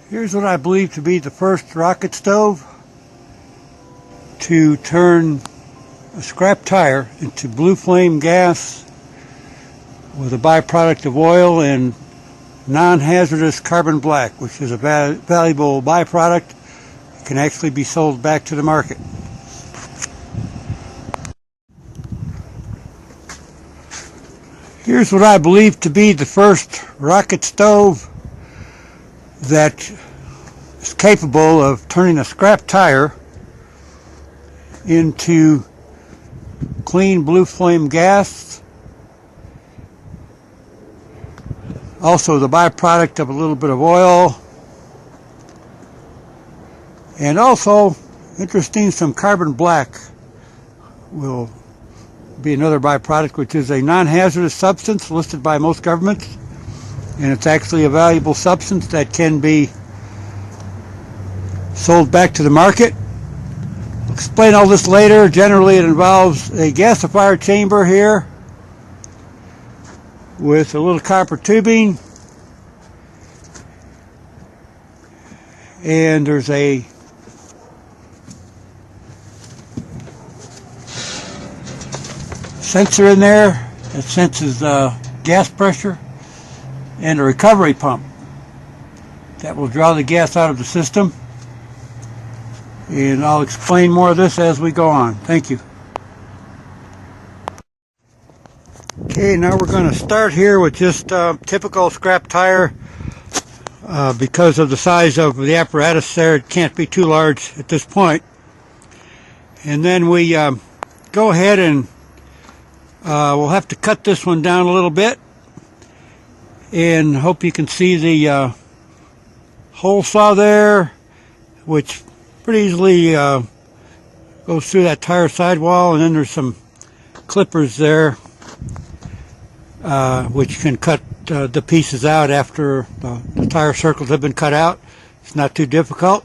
Here's what I believe to be the first rocket stove to turn a scrap tire into blue flame gas with a byproduct of oil and non-hazardous carbon black, which is a valuable byproduct. It can actually be sold back to the market. Here's what I believe to be the first rocket stove that is capable of turning a scrap tire into clean blue flame gas. Also the byproduct of a little bit of oil. And also, interesting, some carbon black will be another byproduct, which is a non-hazardous substance listed by most governments. And it's actually a valuable substance that can be sold back to the market. I'll explain all this later. Generally, it involves a gasifier chamber here with a little copper tubing, and there's a sensor in there that senses gas pressure, and a recovery pump that will draw the gas out of the system. And I'll explain more of this as we go on. Thank you. Okay, now we're going to start here with just typical scrap tire. Because of the size of the apparatus there, it can't be too large at this point. And then we go ahead and we'll have to cut this one down a little bit, and hope you can see the hole saw there, which pretty easily goes through that tire sidewall. And then there's some clippers there which can cut the pieces out after the tire circles have been cut out. It's not too difficult.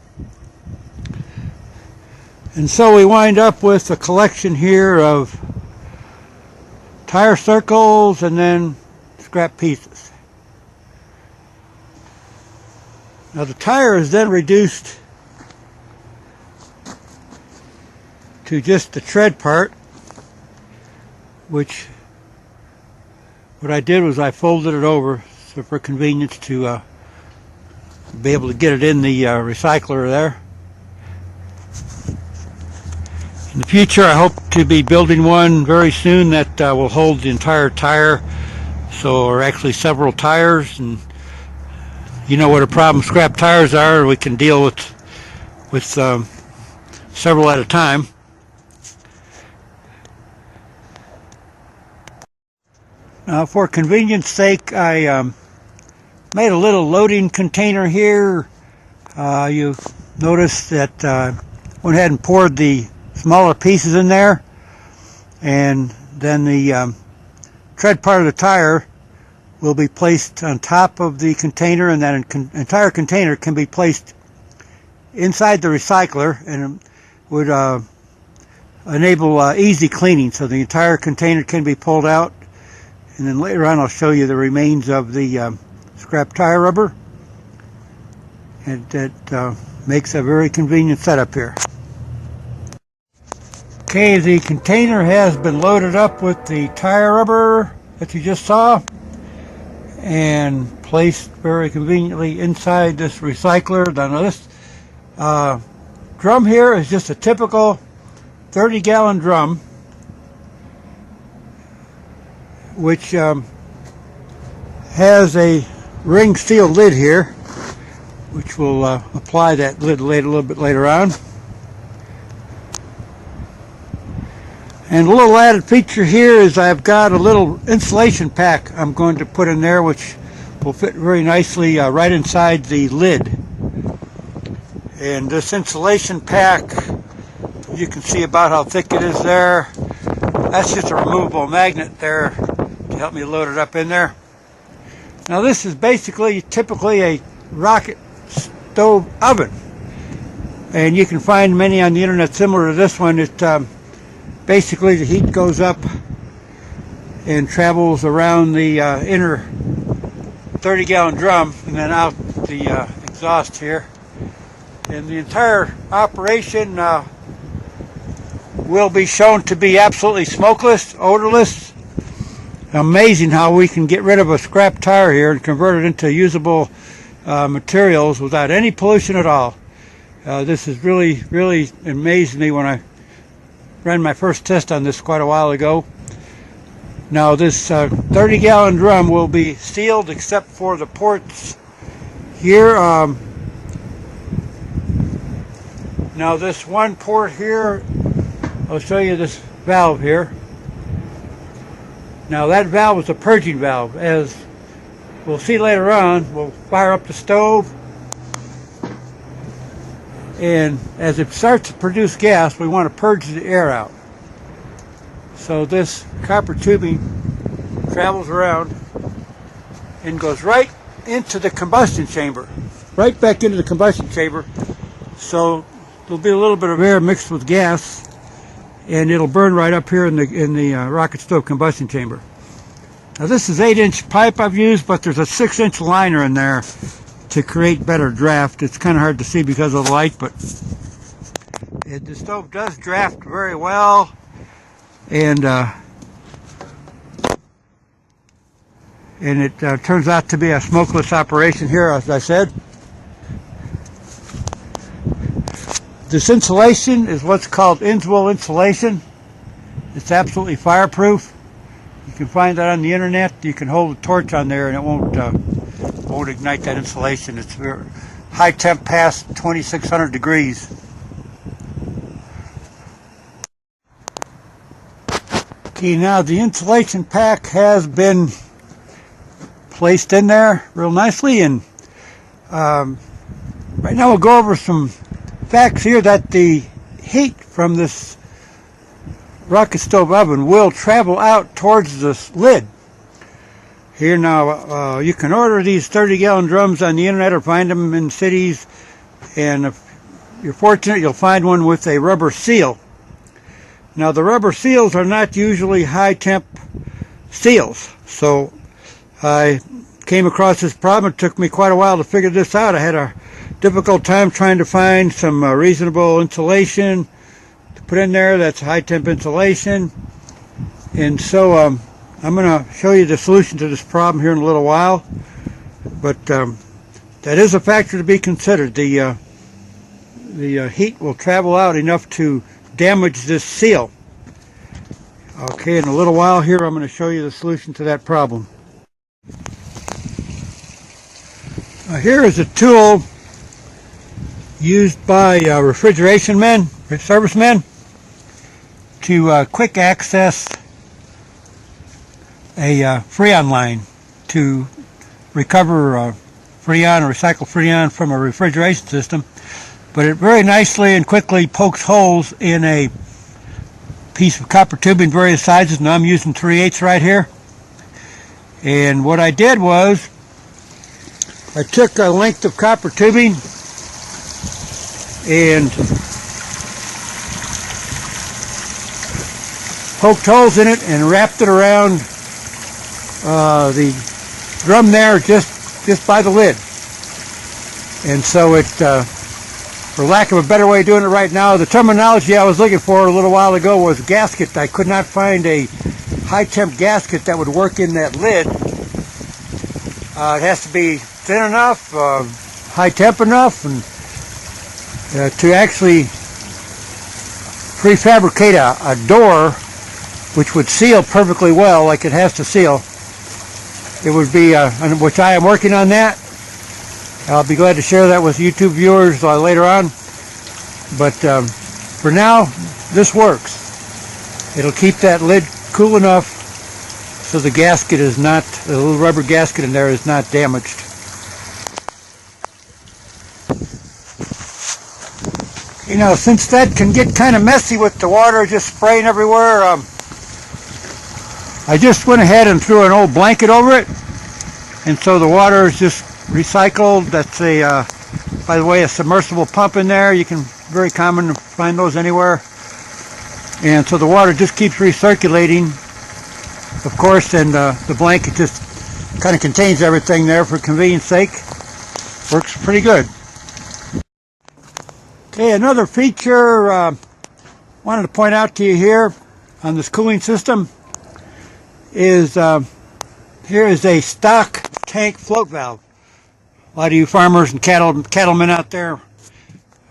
And so we wind up with a collection here of tire circles and then scrap pieces. Now the tire is then reduced to just the tread part, which what I did was I folded it over so for convenience to be able to get it in the recycler there. In the future, I hope to be building one very soon that will hold the entire tire, so or actually several tires. And you know what a problem scrap tires are. We can deal with several at a time. Now, for convenience sake, I made a little loading container here. You notice that went ahead and poured the smaller pieces in there, and then the tread part of the tire will be placed on top of the container, and that entire container can be placed inside the recycler, and it would enable easy cleaning. So the entire container can be pulled out, and then later on I'll show you the remains of the scrap tire rubber, and that makes a very convenient setup here. Okay, the container has been loaded up with the tire rubber that you just saw and placed very conveniently inside this recycler. Now this drum here is just a typical 30-gallon drum, which has a ring seal lid here, which will apply that lid a little bit later on. And a little added feature here is I've got a little insulation pack I'm going to put in there, which will fit very nicely right inside the lid. And this insulation pack, you can see about how thick it is there. That's just a removable magnet there to help me load it up in there. Now this is basically typically a rocket stove oven, and you can find many on the internet similar to this one. It basically the heat goes up and travels around the inner 30-gallon drum and then out the exhaust here. And the entire operation will be shown to be absolutely smokeless, odorless. Amazing how we can get rid of a scrap tire here and convert it into usable materials without any pollution at all. This is really amazed me when I ran my first test on this quite a while ago. Now this 30-gallon drum will be sealed except for the ports here. Now this one port here, I'll show you this valve here. Now that valve is a purging valve. As we'll see later on, we'll fire up the stove, and as it starts to produce gas, we want to purge the air out. So this copper tubing travels around and goes right into the combustion chamber, right back into the combustion chamber. So there'll be a little bit of air mixed with gas, and it'll burn right up here in the rocket stove combustion chamber. Now this is 8-inch pipe I've used, but there's a 6-inch liner in there to create better draft. It's kind of hard to see because of the light, but the stove does draft very well, and it turns out to be a smokeless operation here, as I said. This insulation is what's called Innswell insulation. It's absolutely fireproof. You can find that on the internet. You can hold a torch on there and it won't ignite that insulation. It's very high temp past 2600 degrees. Okay, now the insulation pack has been placed in there real nicely, and right now we'll go over some facts here that the heat from this rocket stove oven will travel out towards this lid. Here now, you can order these 30-gallon drums on the internet or find them in cities, and if you're fortunate, you'll find one with a rubber seal. Now the rubber seals are not usually high temp seals, so I came across this problem. It took me quite a while to figure this out. I had a difficult time trying to find some reasonable insulation to put in there that's high temp insulation, and so I'm going to show you the solution to this problem here in a little while, but that is a factor to be considered. The heat will travel out enough to damage this seal. Okay, in a little while here I'm going to show you the solution to that problem. Here is a tool used by refrigeration men, servicemen, to quick access a Freon line to recover Freon or recycle Freon from a refrigeration system. But it very nicely and quickly pokes holes in a piece of copper tubing, various sizes. Now I'm using 3/8 right here. And what I did was I took a length of copper tubing and poked holes in it and wrapped it around the drum there, just by the lid. And so it, for lack of a better way of doing it right now, the terminology I was looking for a little while ago was gasket. I could not find a high temp gasket that would work in that lid. It has to be thin enough, high temp enough, and to actually prefabricate a door which would seal perfectly well like it has to seal. It would be, which I am working on that. I'll be glad to share that with YouTube viewers later on. But for now, this works. It'll keep that lid cool enough so the gasket is not, the little rubber gasket in there is not damaged. You know, since that can get kind of messy with the water just spraying everywhere, I just went ahead and threw an old blanket over it, and so the water is just recycled. That's a, by the way, a submersible pump in there. You can, very common to find those anywhere. And so the water just keeps recirculating, of course, and the blanket just kind of contains everything there for convenience sake. works pretty good. Okay, another feature wanted to point out to you here on this cooling system is here is a stock tank float valve. A lot of you farmers and cattlemen out there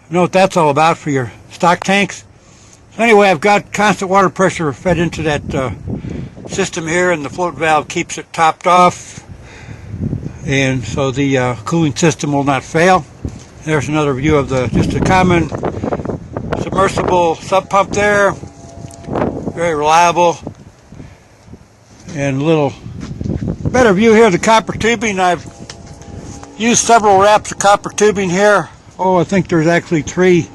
know what that's all about for your stock tanks. So anyway, I've got constant water pressure fed into that system here, and the float valve keeps it topped off, and so the cooling system will not fail. There's another view of just a common submersible sub pump there. Very reliable. And a little better view here of the copper tubing. I've used several wraps of copper tubing here. Oh, I think there's actually three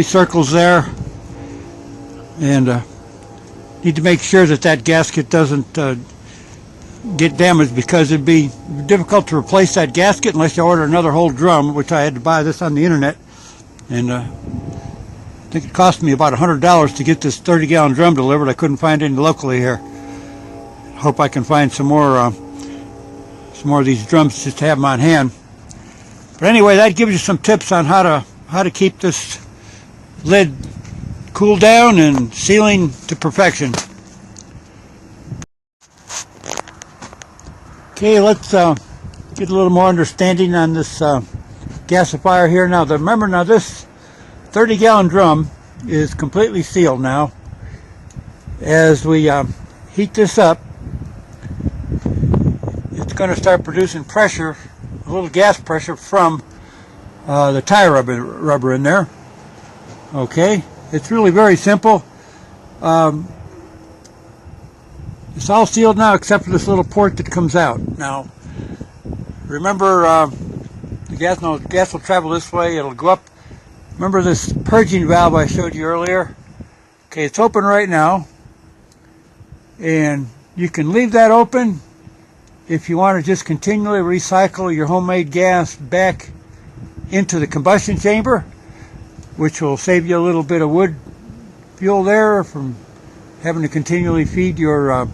circles there. And need to make sure that gasket doesn't get damaged, because it'd be difficult to replace that gasket unless you order another whole drum, which I had to buy this on the internet, and I think it cost me about $100 to get this 30-gallon drum delivered. I couldn't find any locally here. Hope I can find some more of these drums just to have them on hand. But anyway, that gives you some tips on how to keep this lid cooled down and sealing to perfection. Okay, let's get a little more understanding on this gasifier here. Now, remember, this 30-gallon drum is completely sealed now. As we heat this up, it's going to start producing pressure, a little gas pressure from the tire rubber in there. Okay, it's really very simple. It's all sealed now except for this little port that comes out. Now, remember, the gas will travel this way. It'll go up. Remember this purging valve I showed you earlier? Okay, it's open right now. And you can leave that open if you want to just continually recycle your homemade gas back into the combustion chamber, which will save you a little bit of wood fuel there from having to continually feed your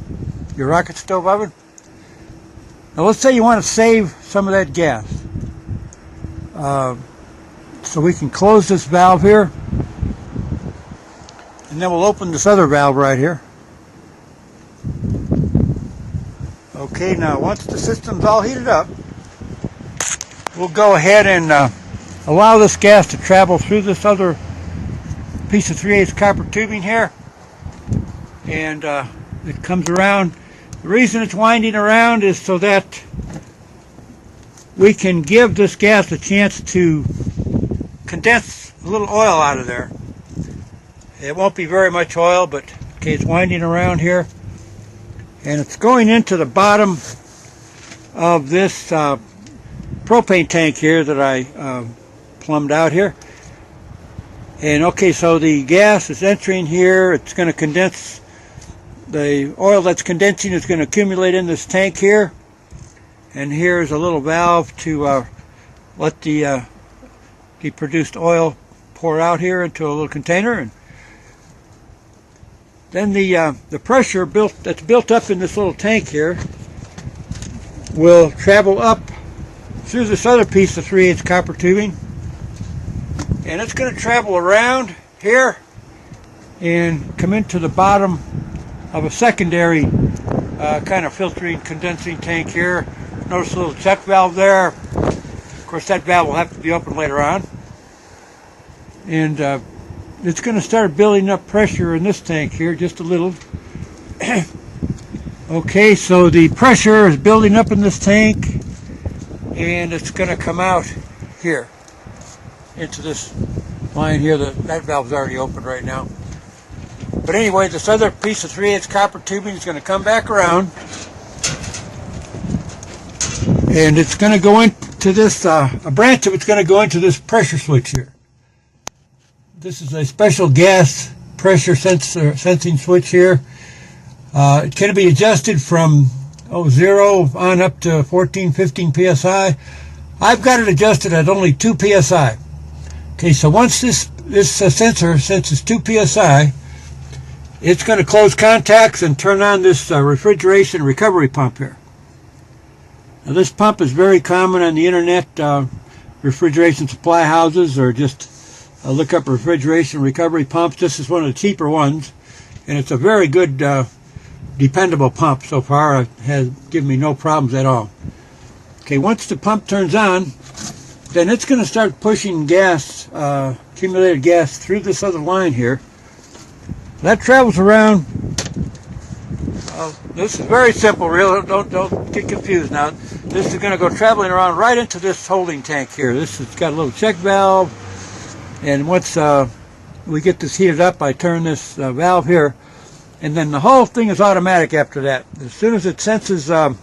rocket stove oven. Now let's say you want to save some of that gas. So we can close this valve here, and then we'll open this other valve right here. Okay, now once the system's all heated up, we'll go ahead and allow this gas to travel through this other piece of 3/8 copper tubing here. And it comes around. The reason it's winding around is so that we can give this gas a chance to condense a little oil out of there. It won't be very much oil, but okay, it's winding around here, and it's going into the bottom of this propane tank here that I plumbed out here. And okay, so the gas is entering here. It's going to condense. The oil that's condensing is going to accumulate in this tank here, and here's a little valve to let the produced oil pour out here into a little container, and then the pressure that's built up in this little tank here will travel up through this other piece of 3/8 copper tubing, and it's going to travel around here and come into the bottom of a secondary kind of filtering, condensing tank here. Notice a little check valve there. Of course, that valve will have to be opened later on. And it's going to start building up pressure in this tank here, just a little. Okay, so the pressure is building up in this tank, and it's going to come out here into this line here. That valve's already open right now. But anyway, this other piece of 3/8 copper tubing is going to come back around, and it's going to go into this, a branch of it's going to go into this pressure switch here. This is a special gas pressure sensing switch here. It can be adjusted from 0 on up to 14, 15 psi. I've got it adjusted at only 2 psi. Okay, so once this sensor senses 2 psi, it's going to close contacts and turn on this refrigeration recovery pump here. Now, this pump is very common on the internet, refrigeration supply houses, or just look up refrigeration recovery pumps. This is one of the cheaper ones, and it's a very good, dependable pump so far. It has given me no problems at all. Okay, once the pump turns on, then it's going to start pushing gas, accumulated gas, through this other line here. That travels around. This is very simple, really. Don't get confused now. This is going to go traveling around right into this holding tank here. This has got a little check valve, and once we get this heated up, I turn this valve here, and then the whole thing is automatic after that. As soon as it senses 2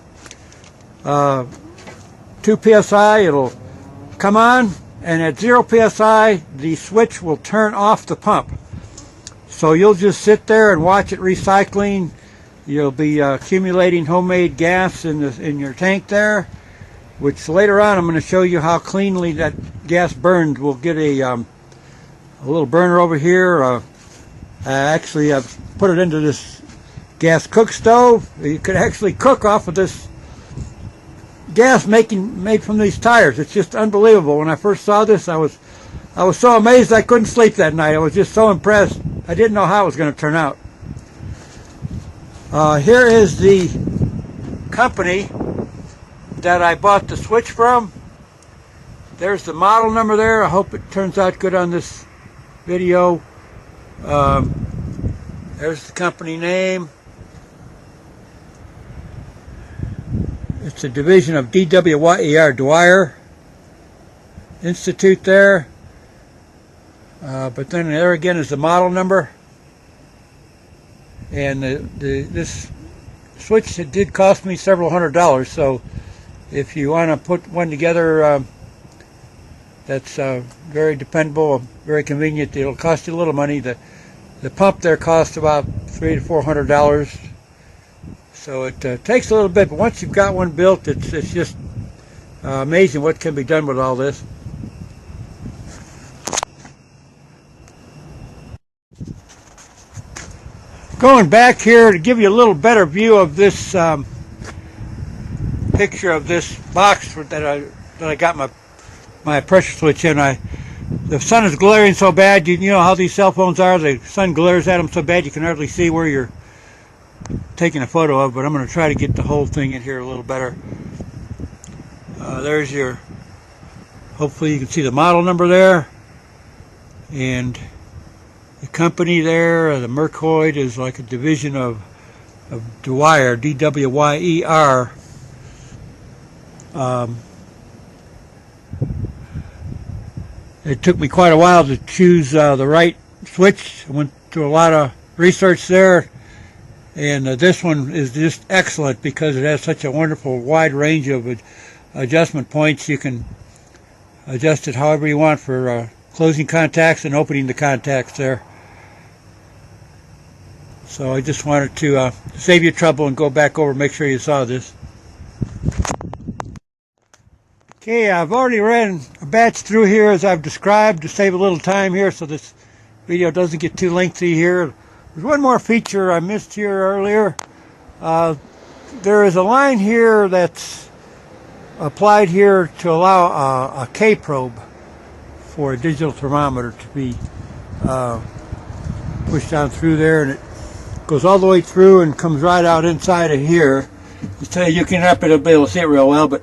psi, it'll come on, and at 0 psi, the switch will turn off the pump. So you'll just sit there and watch it recycling. You'll be accumulating homemade gas in your tank there, which later on I'm going to show you how cleanly that gas burns. We'll get a little burner over here. Actually, I've put it into this gas cook stove. You could actually cook off of this gas made from these tires. It's just unbelievable. When I first saw this, I was so amazed I couldn't sleep that night. I was just so impressed. I didn't know how it was going to turn out. Here is the company that I bought the switch from. There's the model number there. I hope it turns out good on this video. There's the company name. It's a division of DWYER, Dwyer Institute there. But then there again is the model number. And this switch, it did cost me several $100s. So if you want to put one together that's very dependable, very convenient, it'll cost you a little money. The pump there costs about $300 to $400. So it takes a little bit, but once you've got one built, it's just amazing what can be done with all this. Going back here to give you a little better view of this picture of this box that I got my pressure switch in. The sun is glaring so bad. You know how these cell phones are. The sun glares at them so bad you can hardly see where you're taking a photo of, but I'm going to try to get the whole thing in here a little better. There's your, hopefully you can see the model number there, and the company there, the Mercoid, is like a division of Dwyer, D-W-Y-E-R. It took me quite a while to choose the right switch. I went through a lot of research there. And this one is just excellent because it has such a wonderful wide range of adjustment points. You can adjust it however you want for closing contacts and opening the contacts there. So I just wanted to save you trouble and go back over and make sure you saw this. Okay, I've already ran a batch through here as I've described to save a little time here so this video doesn't get too lengthy here. There's one more feature I missed here earlier. There is a line here that's applied here to allow a K probe for a digital thermometer to be pushed down through there, and it goes all the way through and comes right out inside of here. You can up it, be able to see it real well, but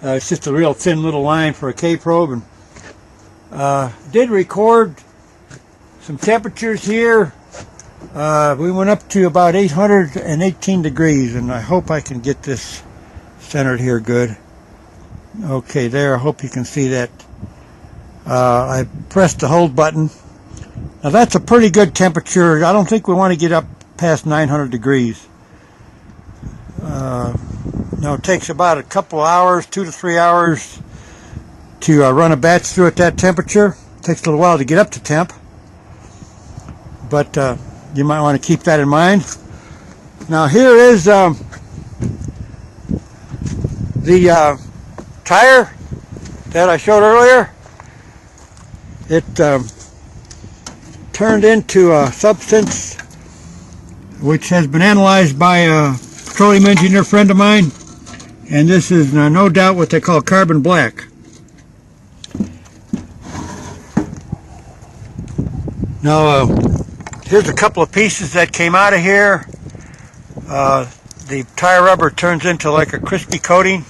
it's just a real thin little line for a K probe. And did record some temperatures here. We went up to about 818 degrees, and I hope I can get this centered here good. Okay, there, I hope you can see that. I pressed the hold button. Now that's a pretty good temperature. I don't think we want to get up past 900 degrees. Now it takes about a couple hours, 2 to 3 hours to run a batch through at that temperature. It takes a little while to get up to temp, but you might want to keep that in mind. Now here is the tire that I showed earlier. It turned into a substance which has been analyzed by a petroleum engineer friend of mine, And this is no doubt what they call carbon black. Now, here's a couple of pieces that came out of here. The tire rubber turns into like a crispy coating,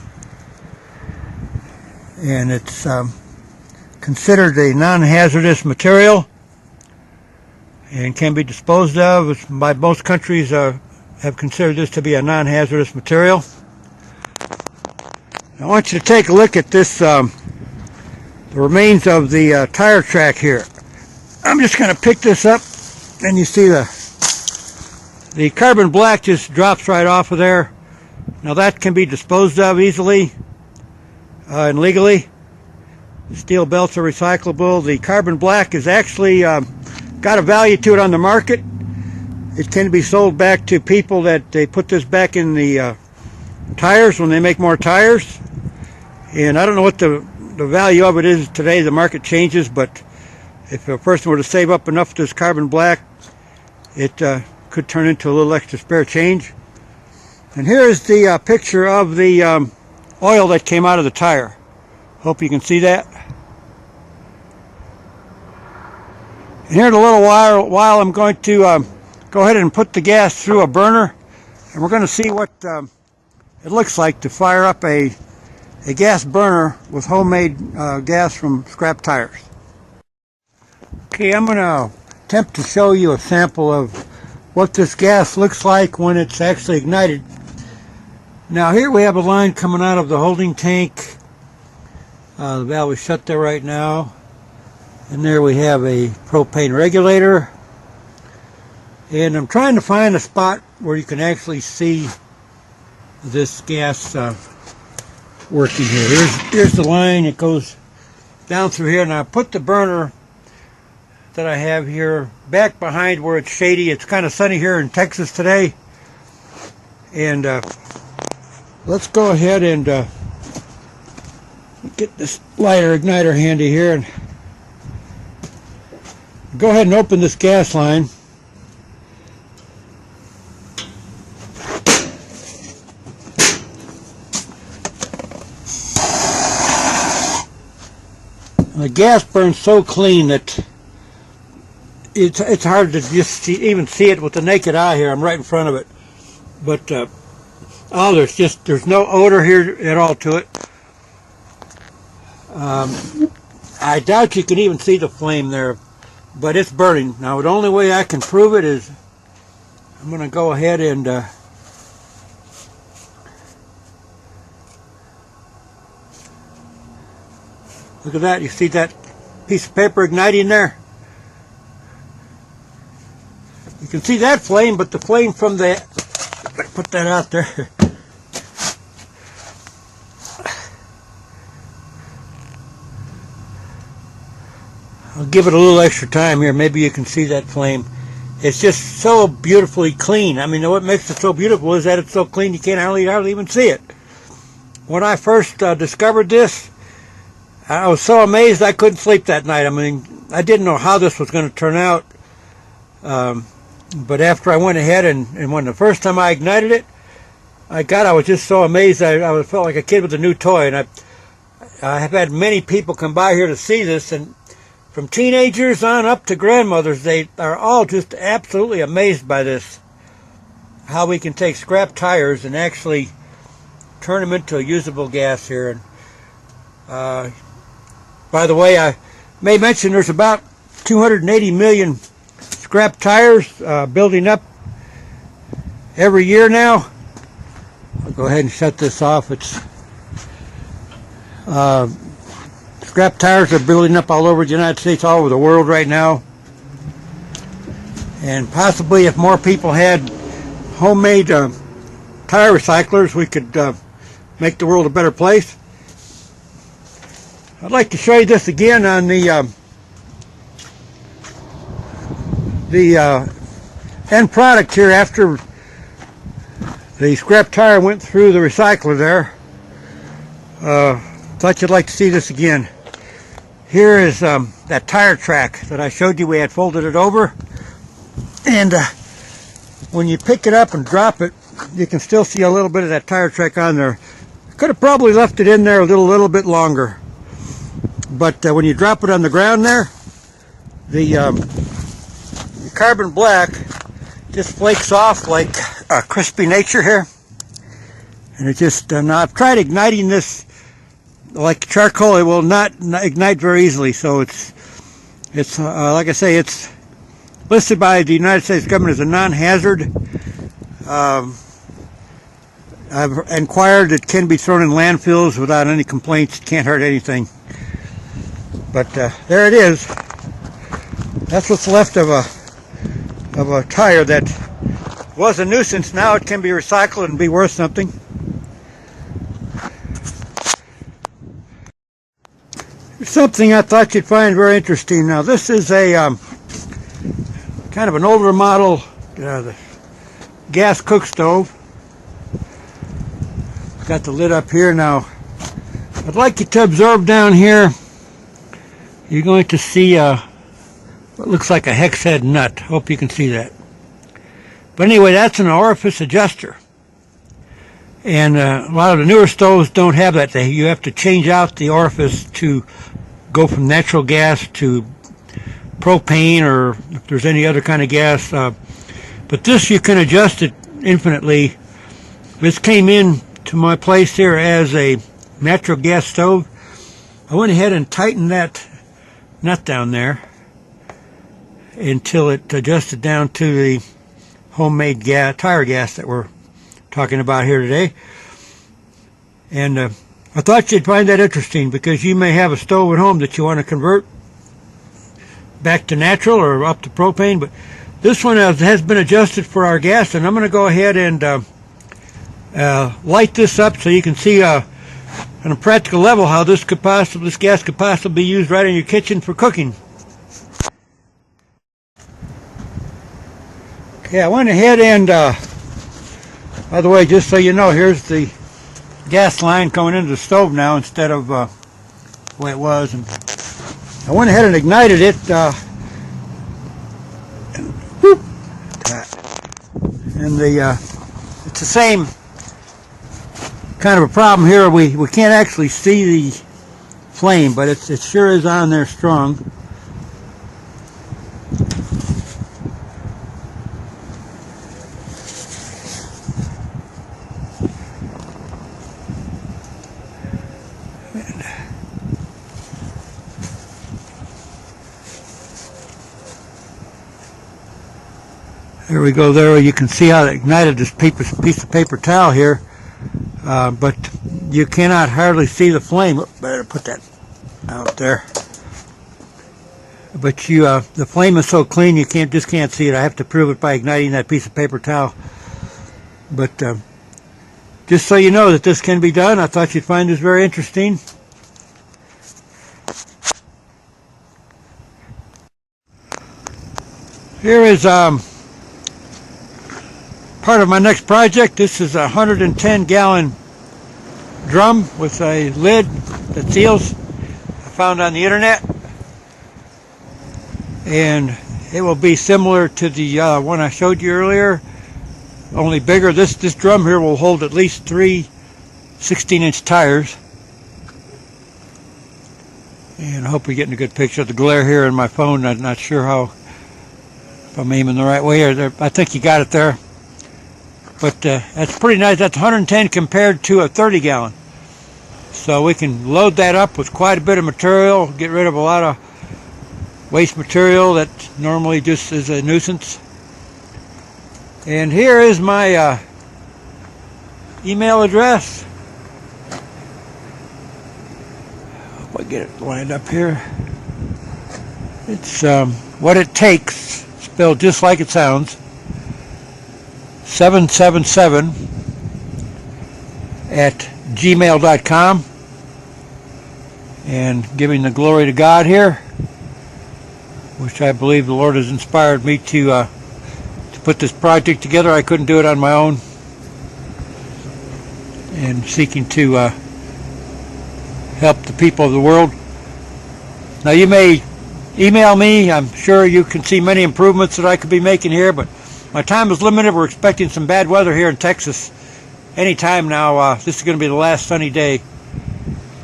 and it's considered a non-hazardous material and can be disposed of. By most countries have considered this to be a non-hazardous material. I want you to take a look at this, the remains of the tire track here. I'm just going to pick this up, and you see the carbon black just drops right off of there. Now that can be disposed of easily and legally. Steel belts are recyclable. The carbon black is actually got a value to it on the market. It can be sold back to people that they put this back in the tires when they make more tires. And I don't know what the value of it is today. The market changes, but if a person were to save up enough of this carbon black, it could turn into a little extra spare change. And here's the picture of the oil that came out of the tire. Hope you can see that. And here in a little while I'm going to go ahead and put the gas through a burner, and we're going to see what it looks like to fire up a gas burner with homemade gas from scrap tires. Okay, I'm going to attempt to show you a sample of what this gas looks like when it's actually ignited. Now here we have a line coming out of the holding tank. The valve is shut there right now. And there we have a propane regulator. And I'm trying to find a spot where you can actually see this gas working here. Here's the line. It goes down through here. Now I put the burner that I have here back behind where it's shady. It's kind of sunny here in Texas today. And let's go ahead and get this lighter igniter handy here and go ahead and open this gas line. And the gas burns so clean that it's hard to just even see it with the naked eye here. I'm right in front of it. But there's no odor here at all to it. I doubt you can even see the flame there, but it's burning. Now the only way I can prove it is I'm going to go ahead and look at that. You see that piece of paper igniting there? You can see that flame, but the flame from the, put that out there. I'll give it a little extra time here. Maybe you can see that flame. It's just so beautifully clean. I mean, what makes it so beautiful is that it's so clean you can't hardly even see it. When I first discovered this, I was so amazed I couldn't sleep that night. I mean, I didn't know how this was going to turn out. But after I went ahead and when the first time I ignited it, I was just so amazed. I felt like a kid with a new toy. And I have had many people come by here to see this, and from teenagers on up to grandmothers, they are all just absolutely amazed by this. How we can take scrap tires and actually turn them into a usable gas here. And by the way, I may mention there's about 280 million scrap tires building up every year now. I'll go ahead and shut this off. It's scrap tires are building up all over the United States, all over the world right now. And possibly if more people had homemade tire recyclers, we could make the world a better place. I'd like to show you this again on the end product here after the scrap tire went through the recycler there. Thought you'd like to see this again. Here is that tire track that I showed you. We had folded it over, and when you pick it up and drop it, you can still see a little bit of that tire track on there. Could have probably left it in there a little bit longer, but when you drop it on the ground there, the carbon black just flakes off like a crispy nature here, and it just now I've tried igniting this like charcoal. It will not ignite very easily, so it's like I say, it's listed by the United States government as a non-hazard. I've inquired, it can be thrown in landfills without any complaints. It can't hurt anything. But there it is. That's what's left of a tire that was a nuisance. Now it can be recycled and be worth something. Here's something I thought you'd find very interesting. Now this is a kind of an older model the gas cook stove. Got the lid up here. Now I'd like you to observe down here. You're going to see what looks like a hex head nut. Hope you can see that. But anyway, that's an Orifice Adjuster, and a lot of the newer stoves don't have that. You have to change out the orifice to go from natural gas to propane, or if there's any other kind of gas. But this, you can adjust it infinitely. This came in to my place here as a natural gas stove. I went ahead and tightened that nut down there until it adjusted down to the homemade tire gas that we're talking about here today. And I thought you'd find that interesting, because you may have a stove at home that you want to convert back to natural or up to propane, but this one has been adjusted for our gas, and I'm going to go ahead and light this up so you can see on a practical level how this gas could possibly be used right in your kitchen for cooking. Okay, I went ahead and by the way, just so you know, here's the gas line coming into the stove now instead of the way it was, and I went ahead and ignited it and whoop, and it's the same kind of a problem here. We can't actually see the flame, but it sure is on there strong. There we go. There you can see how it ignited this piece of paper towel here. But you cannot hardly see the flame. Better put that out there. But the flame is so clean you just can't see it. I have to prove it by igniting that piece of paper towel. But just so you know that this can be done, I thought you'd find this very interesting. Here is part of my next project. This is a 110-gallon drum with a lid that seals. I found on the internet, and it will be similar to the one I showed you earlier, only bigger. This drum here will hold at least 3 16-inch tires, and I hope you're getting a good picture of the glare here in my phone. I'm not sure if I'm aiming the right way, or I think you got it there. But that's pretty nice. That's 110 compared to a 30-gallon. So we can load that up with quite a bit of material, get rid of a lot of waste material that normally just is a nuisance. And here is my email address. Hope I get it lined up here. It's what it takes, spelled just like it sounds. 777 at gmail.com, and giving the glory to God here, which I believe the Lord has inspired me to put this project together. I couldn't do it on my own, and seeking to help the people of the world. Now you may email me. I'm sure you can see many improvements that I could be making here, but my time is limited. We're expecting some bad weather here in Texas, any time now. This is going to be the last sunny day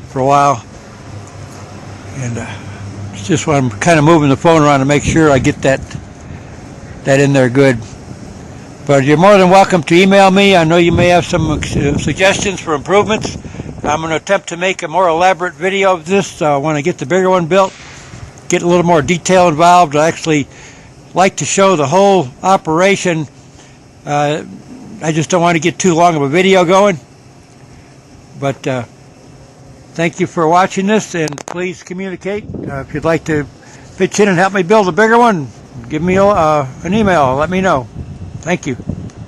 for a while, and it's just when I'm kind of moving the phone around to make sure I get that in there good. But you're more than welcome to email me. I know you may have some suggestions for improvements. I'm going to attempt to make a more elaborate video of this when I get the bigger one built, get a little more detail involved. I actually like to show the whole operation. I just don't want to get too long of a video going. But thank you for watching this, and please communicate. If you'd like to pitch in and help me build a bigger one, give me an email. Let me know. Thank you.